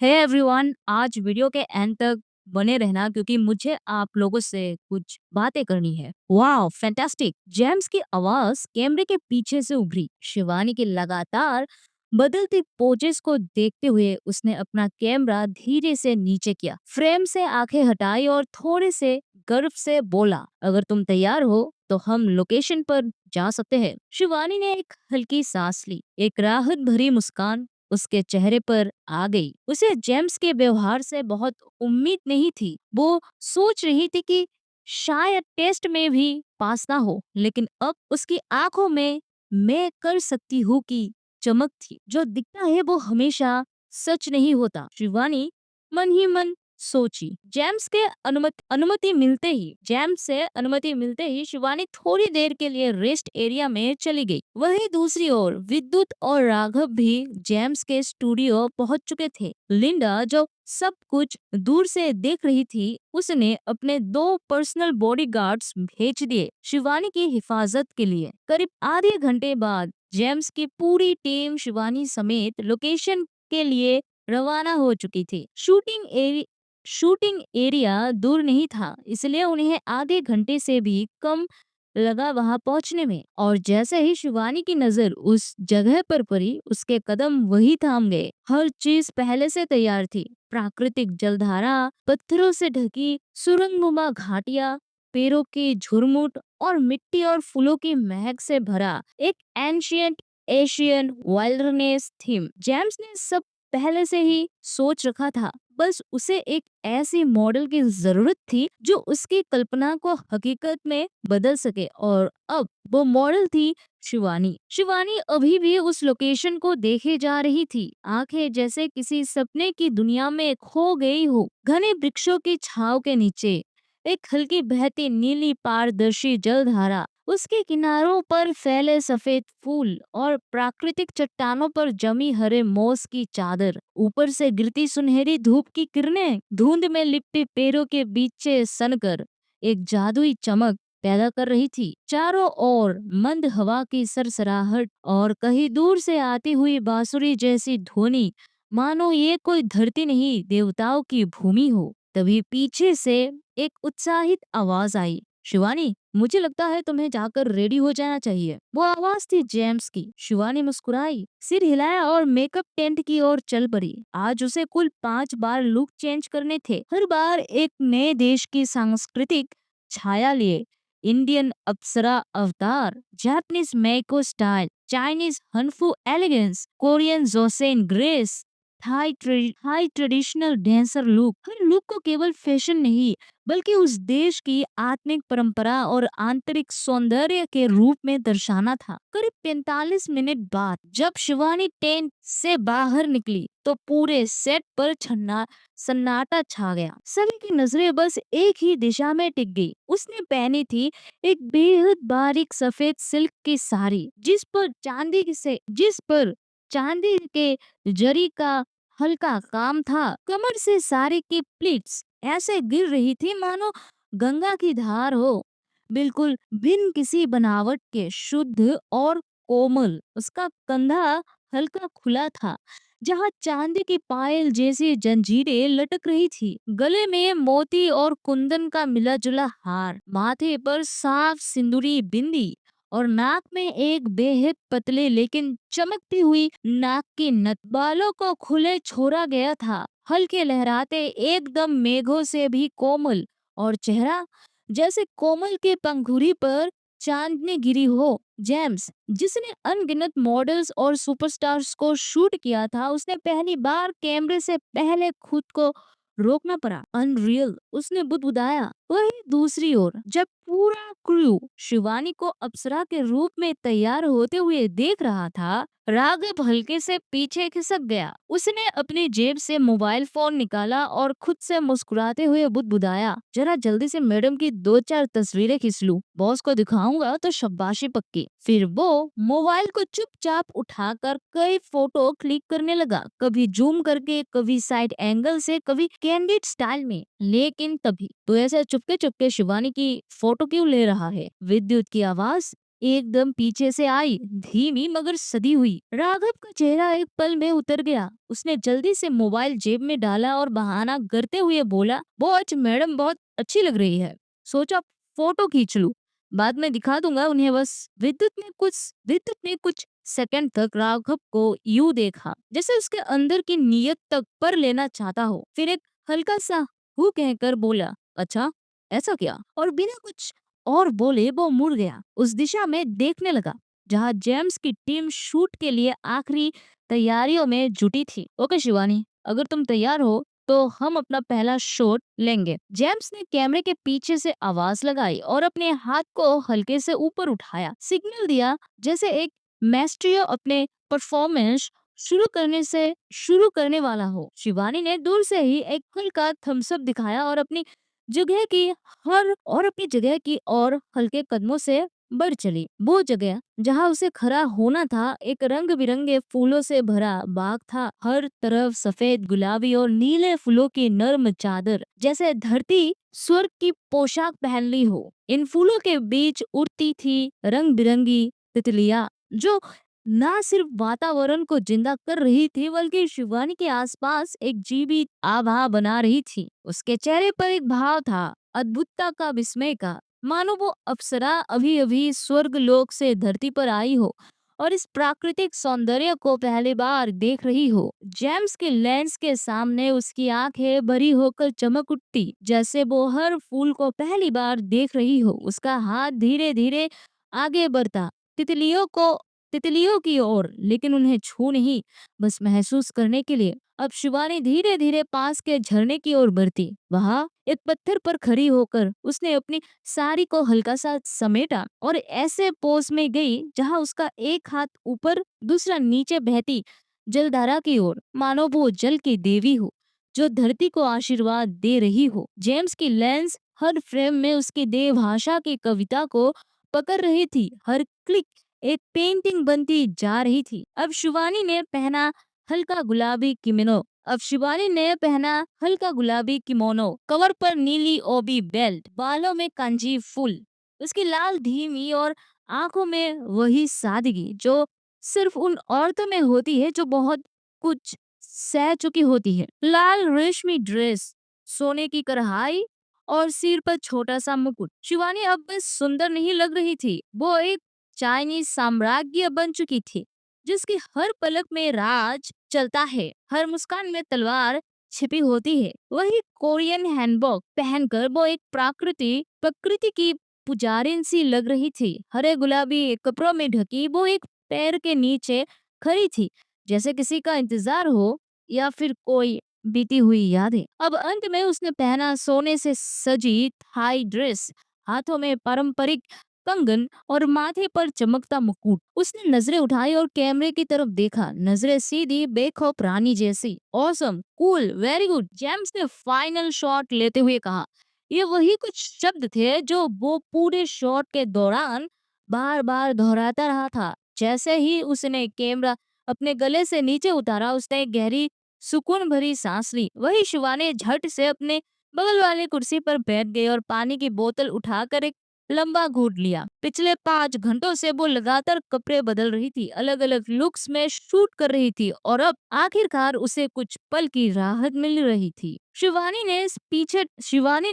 Hey everyone, आज video के and तक बने रहना क्योंकि मुझे आप लोगों से कुछ बातें करनी है। वाह, फैंटास्टिक! जेम्स की आवाज कैमरे के पीछे से उभरी। शिवानी की लगातार बदलती पोजेस को देखते हुए उसने अपना कैमरा धीरे से नीचे किया, फ्रेम से आंखें हटाई और थोड़े से गर्व से बोला, अगर तुम तैयार हो तो हम लोकेशन पर जा सकते हैं। शिवानी ने एक हल्की सांस ली, एक राहत भरी मुस्कान उसके चेहरे पर आ गई। उसे जेम्स के व्यवहार से बहुत उम्मीद नहीं थी। वो सोच रही थी कि शायद टेस्ट में भी पास ना हो, लेकिन अब उसकी आंखों में मैं कर सकती हूँ की चमक थी। जो दिखता है वो हमेशा सच नहीं होता, शिवानी मन ही मन सोची। जेम्स से अनुमति मिलते ही शिवानी थोड़ी देर के लिए रेस्ट एरिया में चली गई। वहीं दूसरी ओर विद्युत और राघव भी जेम्स के स्टूडियो पहुंच चुके थे। लिंडा जो सब कुछ दूर से देख रही थी, उसने अपने 2 पर्सनल बॉडीगार्ड्स भेज दिए शिवानी की हिफाजत के लिए। करीब आधे घंटे बाद जेम्स की पूरी टीम शिवानी समेत लोकेशन के लिए रवाना हो चुकी थी। शूटिंग एरिया दूर नहीं था, इसलिए उन्हें आधे घंटे से भी कम लगा वहां पहुंचने में। और जैसे ही शिवानी की नजर उस जगह पर पड़ी, उसके कदम वही थाम गए। हर चीज पहले से तैयार थी। प्राकृतिक जलधारा, पत्थरों से ढकी सुरंगनुमा घाटियां, पेड़ों की झुरमुट और मिट्टी और फूलों की महक से भरा एक ancient Asian wilderness theme. James ने सब पहले से ही सोच रखा था। बस उसे एक ऐसी मॉडल की जरूरत थी जो उसकी कल्पना को हकीकत में बदल सके, और अब वो मॉडल थी शिवानी। शिवानी अभी भी उस लोकेशन को देखे जा रही थी, आंखें जैसे किसी सपने की दुनिया में खो गई हो। घने वृक्षों की छांव के नीचे एक हल्की बहती नीली पारदर्शी जलधारा, उसके किनारों पर फैले सफेद फूल और प्राकृतिक चट्टानों पर जमी हरे मोस की चादर। ऊपर से गिरती सुनहरी धूप की किरणें धुंध में लिपटे पेड़ों के बीच से सनकर एक जादुई चमक पैदा कर रही थी। चारों ओर मंद हवा की सरसराहट और कहीं दूर से आती हुई बांसुरी जैसी ध्वनि, मानो ये कोई धरती नहीं देवताओं की भूमि हो। तभी पीछे से एक उत्साहित आवाज आई, शिवानी, मुझे लगता है तुम्हें जाकर रेडी हो जाना चाहिए। वो आवाज थी जेम्स की। शिवानी मुस्कुराई, सिर हिलाया और मेकअप टेंट की ओर चल पड़ी। आज उसे कुल 5 बार लुक चेंज करने थे, हर बार एक नए देश की सांस्कृतिक छाया लिए। इंडियन अप्सरा अवतार, जापानीज मेको स्टाइल, चाइनीज हनफू elegance, Korean Joseon grace, Thai traditional dancer look. हर लुक को केवल फैशन नहीं बल्कि उस देश की आत्मिक परंपरा और आंतरिक सौंदर्य के रूप में दर्शाना था। करीब 45 मिनट बाद जब शिवानी टेंट से बाहर निकली तो पूरे सेट पर सन्नाटा छा गया। सभी की नजरें बस एक ही दिशा में टिक गई। उसने पहनी थी एक बेहद बारीक सफेद सिल्क की साड़ी, जिस पर चांदी के जरी का हल्का काम था। कमर से साड़ी की प्लीट्स ऐसे गिर रही थी मानो गंगा की धार हो, बिल्कुल बिन किसी बनावट के, शुद्ध और कोमल। उसका कंधा हल्का खुला था, जहाँ चांदी की पायल जैसी जंजीरें लटक रही थी। गले में मोती और कुंदन का मिला जुला हार, माथे पर साफ सिंदूरी बिंदी और नाक में एक बेहद पतले लेकिन चमकती हुई नाक की नथ। बालों को खुले छोड़ा गया था, हल्के लहराते, एकदम मेघों से भी कोमल। और चेहरा जैसे कोमल के पंखुड़ी पर चांदनी गिरी हो। जेम्स, जिसने अनगिनत मॉडल्स और सुपरस्टार्स को शूट किया था, उसने पहली बार कैमरे से पहले खुद को रोकना पड़ा। अनरियल, उसने बुदबुदाया। वही दूसरी ओर जब पूरा क्रू शिवानी को अप्सरा के रूप में तैयार होते हुए देख रहा था, राघव हल्के से पीछे खिसक गया। उसने अपनी जेब से मोबाइल फोन निकाला और खुद से मुस्कुराते हुए बुदबुदाया, जरा जल्दी से मैडम की 2-4 तस्वीरें खींच लूं, बॉस को दिखाऊंगा तो शाबाशी पक्की। फिर वो मोबाइल को चुपचाप उठाकर कई फोटो क्लिक करने लगा, कभी जूम करके, कभी साइड एंगल से, कभी कैंडिड स्टाइल में। लेकिन तभी तो ऐसे चुपके चुपके शिवानी की फोटो क्यों ले रहा है? विद्युत की आवाज एकदम पीछे से आई, धीमी मगर सदी हुई। राघव का चेहरा एक पल में उतर गया। उसने जल्दी से मोबाइल जेब में डाला और बहाना करते हुए बोला, वॉच मैडम बहुत अच्छी लग रही है, सोचा फोटो खींच लूं, बाद में दिखा दूंगा उन्हें बस। विद्युत ने कुछ सेकंड तक राघव को यूं देखा जैसे उसके अंदर की नीयत तक पर लेना चाहता हो। फिर एक हल्का सा हु कहकर बोला, अच्छा ऐसा क्या, और बिना कुछ और बोले वो मुड़ गया। उस दिशा में देखने लगा जहाँ जेम्स की टीम शूट के लिए आखिरी तैयारियों में जुटी थी। ओके शिवानी, अगर तुम तैयार हो तो हम अपना पहला शॉट लेंगे। जेम्स ने कैमरे के पीछे से आवाज लगाई और अपने हाथ को हल्के से ऊपर उठाया, सिग्नल दिया जैसे एक मैस्ट्रियो अपने परफॉर्मेंस शुरू करने वाला हो। शिवानी ने दूर से ही एक हल्का थम्स अप दिखाया और अपनी जगह की और हल्के कदमों से बढ़ चली। वो जगह जहाँ उसे खड़ा होना था एक रंग बिरंगे फूलों से भरा बाग था। हर तरफ सफेद, गुलाबी और नीले फूलों की नर्म चादर, जैसे धरती स्वर्ग की पोशाक पहन ली हो। इन फूलों के बीच उड़ती थी रंग बिरंगी तितलियां, जो ना सिर्फ वातावरण को जिंदा कर रही थी बल्कि शिवानी के आसपास एक जीवित आभा बना रही थी। उसके चेहरे पर एक भाव था, अद्भुतता का, विस्मय का, मानो वो अप्सरा अभी अभी स्वर्ग लोक से धरती पर आई हो और इस प्राकृतिक सौंदर्य को पहली बार देख रही हो। जेम्स के लेंस के सामने उसकी आंखें भरी होकर चमक उठती, जैसे वो हर फूल को पहली बार देख रही हो। उसका हाथ धीरे धीरे आगे बढ़ता, तितलियों को तितलियों की ओर, लेकिन उन्हें छू नहीं, बस महसूस करने के लिए। अब शिवानी धीरे धीरे पास के झरने की ओर बढ़ती। वहां एक पत्थर पर खड़ी होकर उसने अपनी साड़ी को हल्का सा समेटा और ऐसे पोज में गई जहां उसका एक हाथ ऊपर, दूसरा नीचे बहती जलधारा की ओर, मानो वो जल की देवी हो जो धरती को आशीर्वाद दे रही हो। जेम्स की लेंस हर फ्रेम में उसकी देह भाषा की कविता को पकड़ रही थी। हर क्लिक एक पेंटिंग बनती जा रही थी। अब शिवानी ने पहना हल्का गुलाबी किमोनो, कवर पर नीली ओबी बेल्ट, बालों में कंजी फूल, उसकी लाल धीमी और आंखों में वही सादगी जो सिर्फ उन औरतों में होती है जो बहुत कुछ सह चुकी होती है। लाल रेशमी ड्रेस, सोने की कढ़ाई और सिर पर छोटा सा मुकुट। शिवानी अब बस सुंदर नहीं लग रही थी, वो एक चाइनीज साम्राज्य बन चुकी थी जिसकी हर पलक में राज चलता है, हर मुस्कान में तलवार छिपी होती है। वही कोरियन हैंडबॉक पहनकर वो एक प्रकृति की पुजारिन सी लग रही थी। हरे गुलाबी कपड़ों में ढकी वो एक पैर के नीचे खड़ी थी, जैसे किसी का इंतजार हो या फिर कोई बीती हुई यादें। अब अंत में उसने पहना सोने से सजी थाई ड्रेस, हाथों में पारंपरिक कंगन और माथे पर चमकता मुकुट। उसने नजरें उठाई और कैमरे की तरफ देखा, नजरें सीधी बेखौफ रानी जैसी। Awesome, cool, very good, James ने फाइनल शॉट लेते हुए कहा। ये वही कुछ शब्द थे जो वो पूरे शॉट के दौरान बार बार दोहराता रहा था। जैसे ही उसने कैमरा अपने गले से नीचे उतारा, उसने एक गहरी सुकून भरी सांस ली। वही शिवानी झट से अपने बगल वाली कुर्सी पर बैठ गई और पानी की बोतल उठाकर एक लंबा घूंट लिया। पिछले 5 घंटों से वो लगातार कपड़े बदल रही थी, अलग अलग लुक्स में शूट कर रही थी और अब आखिरकार उसे कुछ पल की राहत मिल रही थी। शिवानी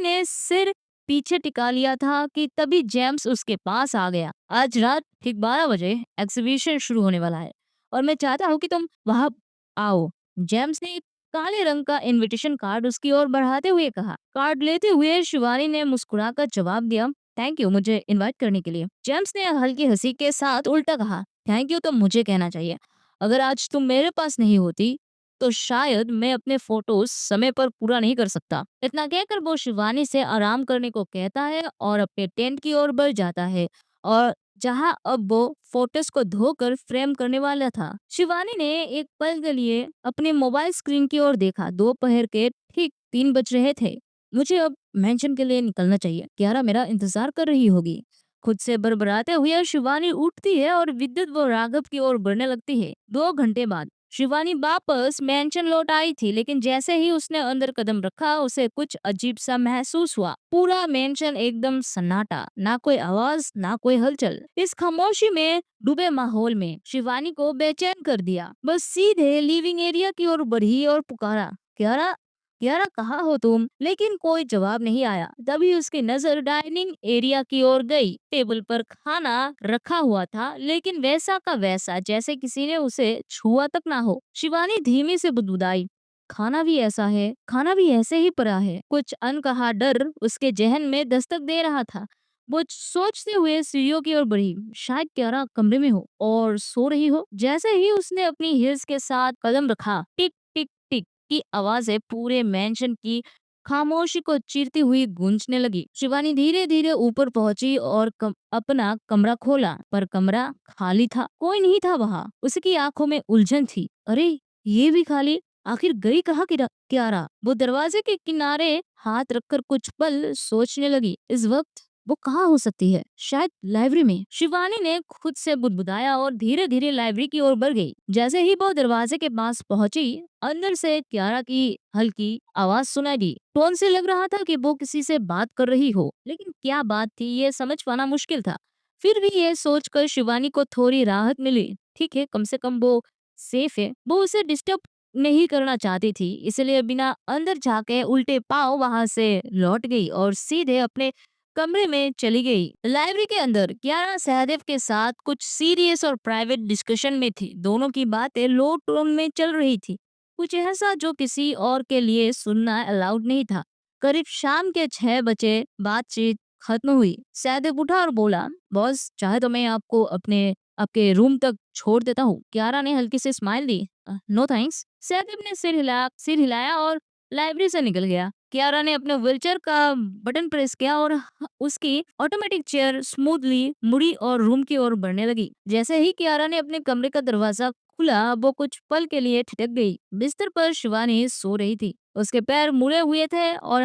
ने सिर पीछे टिका लिया था कि तभी जेम्स उसके पास आ गया। आज रात ठीक 12 बजे एग्जीबिशन शुरू होने वाला है और मैं चाहता हूँ कि तुम वहां आओ। जेम्स ने एक काले रंग का इनविटेशन कार्ड उसकी ओर बढ़ाते हुए कहा। कार्ड लेते हुए शिवानी ने मुस्कुराकर जवाब दिया, थैंक यू मुझे इनवाइट करने के लिए। जेम्स ने हल्की हंसी के साथ उल्टा कहा, थैंक यू तो मुझे कहना चाहिए। अगर आज तुम मेरे पास नहीं होती तो शायद मैं अपने फोटोज समय पर पूरा नहीं कर सकता। इतना कहकर वो शिवानी से आराम करने को कहता है और अपने टेंट की ओर बढ़ जाता है, और जहां अब वो फोटोज को धोकर फ्रेम करने वाला था। शिवानी ने एक पल के लिए अपने मोबाइल स्क्रीन की ओर देखा। दोपहर के ठीक 3 बज रहे थे। मुझे अब मेंशन के लिए निकलना चाहिए, कियारा मेरा इंतजार कर रही होगी। खुद से बड़बड़ाते हुए शिवानी उठती है और विद्युत व राघव की ओर बढ़ने लगती है। 2 घंटे बाद शिवानी वापस मेंशन लौट आई थी, लेकिन जैसे ही उसने अंदर कदम रखा उसे कुछ अजीब सा महसूस हुआ। पूरा मेंशन एकदम सन्नाटा, ना कोई आवाज ना कोई हलचल। इस खामोशी में डूबे माहौल में शिवानी को बेचैन कर दिया। बस सीधे लिविंग एरिया की ओर बढ़ी और पुकारा, क्यारा, क्यारा कहाँ हो तुम? लेकिन कोई जवाब नहीं आया। तभी उसकी नजर डाइनिंग एरिया की ओर गई। टेबल पर खाना रखा हुआ था, लेकिन वैसा का वैसा जैसे किसी ने उसे छुआ तक ना हो। शिवानी धीमी से बुदबुदाई, खाना भी ऐसा है, खाना भी ऐसे ही पड़ा है। कुछ अनकहा डर उसके जहन में दस्तक दे रहा था। वो सोचते हुए सीढ़ियों की ओर बढ़ी, शायद क्यारा कमरे में हो और सो रही हो। जैसे ही उसने अपनी हिल्स के साथ कदम रखा, टिक टिक टिक की आवाजें पूरे मेंशन की खामोशी को चीरती हुई गूंजने लगी। शिवानी धीरे धीरे ऊपर पहुंची और अपना कमरा खोला, पर कमरा खाली था। कोई नहीं था वहाँ। उसकी आंखों में उलझन थी। अरे, ये भी खाली, आखिर गई कहाँ क्यारा? वो दरवाजे के किनारे हाथ रखकर कुछ पल सोचने लगी। इस वक्त वो कहाँ हो सकती है? शायद लाइब्रेरी में। शिवानी ने खुद से बुदबुदाया और धीरे धीरे लाइब्रेरी की ओर बढ़ गई। जैसे ही वो दरवाजे के पास पहुंची, अंदर से क्यारा की हल्की आवाज सुनाई दी। टोन से लग रहा था कि वो किसी से बात कर रही हो, लेकिन क्या बात थी ये समझ पाना मुश्किल था। फिर भी ये सोचकर शिवानी को थोड़ी राहत मिली। ठीक है, कम से कम वो सेफ है। वो उसे डिस्टर्ब नहीं करना चाहती थी, इसलिए बिना अंदर जाके उल्टे पांव वहां से लौट गई और सीधे अपने कमरे में चली गई। लाइब्रेरी के अंदर कियारा सहदेव के साथ कुछ सीरियस और प्राइवेट डिस्कशन में थी। दोनों की बातें लो टोन में चल रही थी, कुछ ऐसा जो किसी और के लिए सुनना अलाउड नहीं था। करीब शाम के 6 बजे बातचीत खत्म हुई। सहदेव उठा और बोला, बॉस चाहे तो मैं आपको आपके रूम तक छोड़ देता हूँ। कियारा ने हल्की सी स्माइल दी। No thanks. सहदेव ने सिर हिलाया और लाइब्रेरी से निकल गया। कियारा ने अपने व्हीलचेयर का बटन प्रेस किया और उसकी ऑटोमेटिक चेयर स्मूथली मुड़ी और रूम की ओर बढ़ने लगी। जैसे ही कियारा ने अपने कमरे का दरवाजा खुला, वो कुछ पल के लिए ठिठक गई। बिस्तर पर शिवानी सो रही थी। उसके पैर मुड़े हुए थे और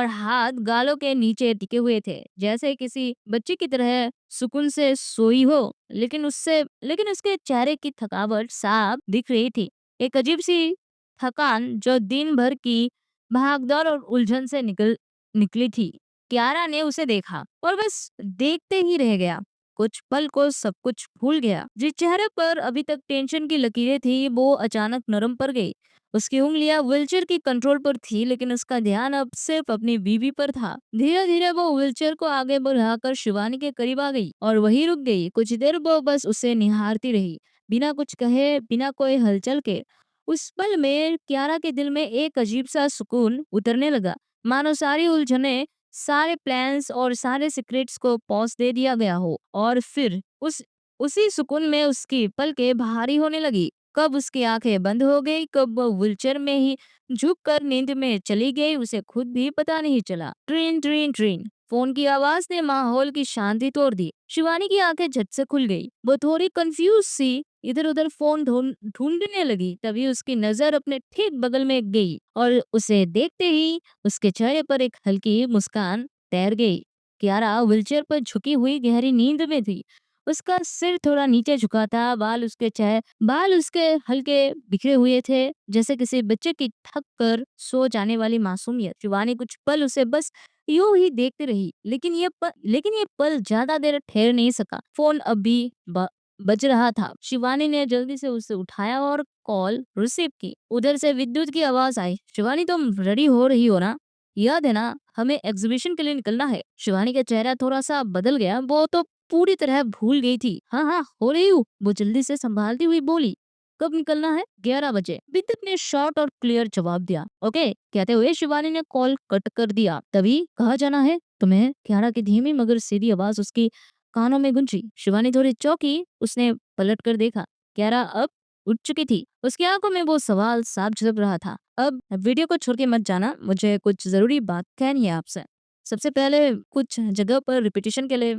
हाथ गालों के नीचे टिके हुए थे, जैसे किसी बच्चे की तरह सुकून से सोई हो। लेकिन उसके चेहरे की थकावट साफ दिख रही थी। एक अजीब सी थकान जो दिन भर की भागदौड़ और उलझन से निकली थी। क्यारा ने उसे देखा और बस देखते ही रह गया। कुछ पल को सब कुछ भूल गया। जिस चेहरे पर अभी तक टेंशन की लकीरें थी, वो अचानक नरम पड़ गई। उसकी उंगलियां व्हीलचेयर की कंट्रोल पर थी, लेकिन उसका ध्यान अब सिर्फ अपनी बीवी पर था। धीरे धीरे वो व्हीलचेयर को आगे बढ़ाकर शिवानी के करीब आ गई और वहीं रुक गई। कुछ देर वो बस उसे निहारती रही, बिना कुछ कहे, बिना कोई हलचल के। उस पल में क्यारा के दिल में एक अजीब सा सुकून उतरने लगा, मानो सारी उलझने, सारे प्लान्स और सारे सीक्रेट्स को पॉज दे दिया गया हो। और फिर उसी सुकून में उसकी पलकें भारी होने लगी। कब उसकी आंखें बंद हो गई, कब वो व्हीलचेयर में ही झुक कर नींद में चली गई, उसे खुद भी पता नहीं चला। ट्रीन ट्रीन ट्रीन फोन की आवाज ने माहौल की शांति तोड़ दी। शिवानी की आंखें झट से खुल गई। वो थोड़ी कंफ्यूज सी इधर उधर फोन ढूंढने लगी। तभी उसकी नजर अपने ठीक बगल में गई और उसे देखते ही उसके चेहरे पर एक हल्की मुस्कान तैर गई। क्यारा व्हीलचेयर पर झुकी हुई गहरी नींद में थी। उसका सिर थोड़ा नीचे झुका था, बाल उसके हल्के बिखरे हुए थे, जैसे किसी बच्चे की थक कर सो जाने वाली मासूमियत। शिवानी कुछ पल उसे बस यूं ही देखती रही, लेकिन ये पल ज्यादा देर ठहर नहीं सका। फोन अभी बज रहा था। शिवानी ने जल्दी से उसे उठाया और कॉल रिसीव की। उधर से विद्युत की आवाज आई, शिवानी तुम रेडी हो रही हो ना? याद है ना, हमें एग्जीबिशन के लिए निकलना है। शिवानी का चेहरा थोड़ा सा बदल गया। वो तो पूरी तरह भूल गई थी। हाँ हाँ, हो रही हूँ, वो जल्दी से संभालती हुई बोली। कब निकलना है? 11 बजे। विद्युत ने शॉर्ट और क्लियर जवाब दिया। ओके कहते हुए शिवानी ने कॉल कट कर दिया। तभी कहाँ जाना है तुम्हें? क्यारा की धीमी मगर सीधी आवाज उसकी कानों में गूंजी। शिवानी थोड़ी चौंकी। उसने पलट कर देखा। क्यारा अब उठ चुकी थी। उसकी आंखों में वो सवाल साफ झलक रहा था। अब वीडियो को छोड़ के मत जाना, मुझे कुछ जरूरी बात कहनी है आपसे। सबसे पहले कुछ जगह पर रिपीटिशन के लिए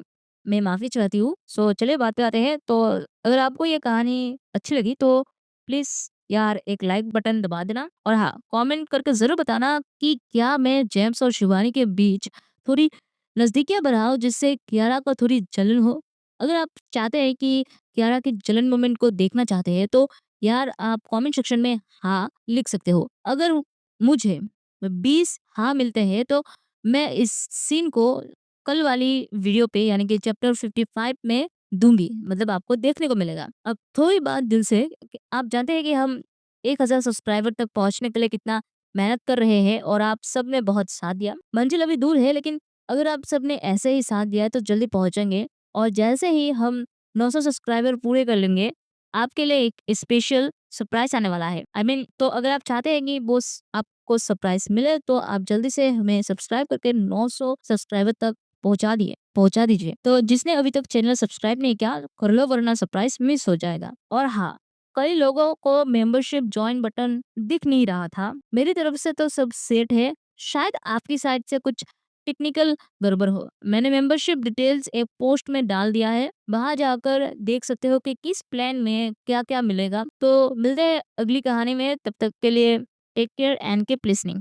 मैं माफी चाहती हूँ। सो चलिए बात पे आते हैं। तो अगर आपको ये कहानी अच्छी लगी तो प्लीज यार एक लाइक बटन दबा देना, और हाँ, कमेंट करके जरूर बताना कि क्या मैं जेम्स और शिवानी के बीच थोड़ी नजदीकियां बढ़ाऊं, जिससे कियारा को थोड़ी जलन हो। अगर आप चाहते हैं कि कियारा की जलन मोमेंट को देखना चाहते हैं तो यार आप कमेंट सेक्शन में हाँ लिख सकते हो। अगर मुझे 20 हाँ मिलते हैं तो मैं इस सीन को कल वाली वीडियो पे यानी कि चैप्टर 55 में दूंगी, मतलब आपको देखने को मिलेगा। अब थोड़ी बात दिल से कि आप जानते हैं कि हम 1000 सब्सक्राइबर तक पहुंचने के लिए कितना मेहनत कर रहे हैं और आप सब ने बहुत साथ दिया। मंजिल अभी दूर है लेकिन अगर आप सब ने ऐसे ही साथ दिया है तो जल्दी पहुंचेंगे। और जैसे ही हम 900 सब्सक्राइबर पूरे कर लेंगे आपके लिए एक स्पेशल सरप्राइज आने वाला है। तो अगर आप चाहते हैं कि वो आपको सरप्राइज मिले तो आप जल्दी से हमें सब्सक्राइब करके 900 सब्सक्राइबर तक पहुंचा दीजिए। तो जिसने अभी तक चैनल सब्सक्राइब नहीं किया कर लो, वरना सरप्राइज मिस हो जाएगा। और हाँ, कई लोगों को मेंबरशिप ज्वाइन बटन दिख नहीं रहा था। मेरी तरफ से तो सब सेट है, शायद आपकी साइड से कुछ टेक्निकल गड़बड़ हो। मैंने मेंबरशिप डिटेल्स एक पोस्ट में डाल दिया है, वहां जाकर देख सकते हो कि किस प्लान में क्या क्या मिलेगा। तो मिलते हैं अगली कहानी में, तब तक के लिए take care and keep listening.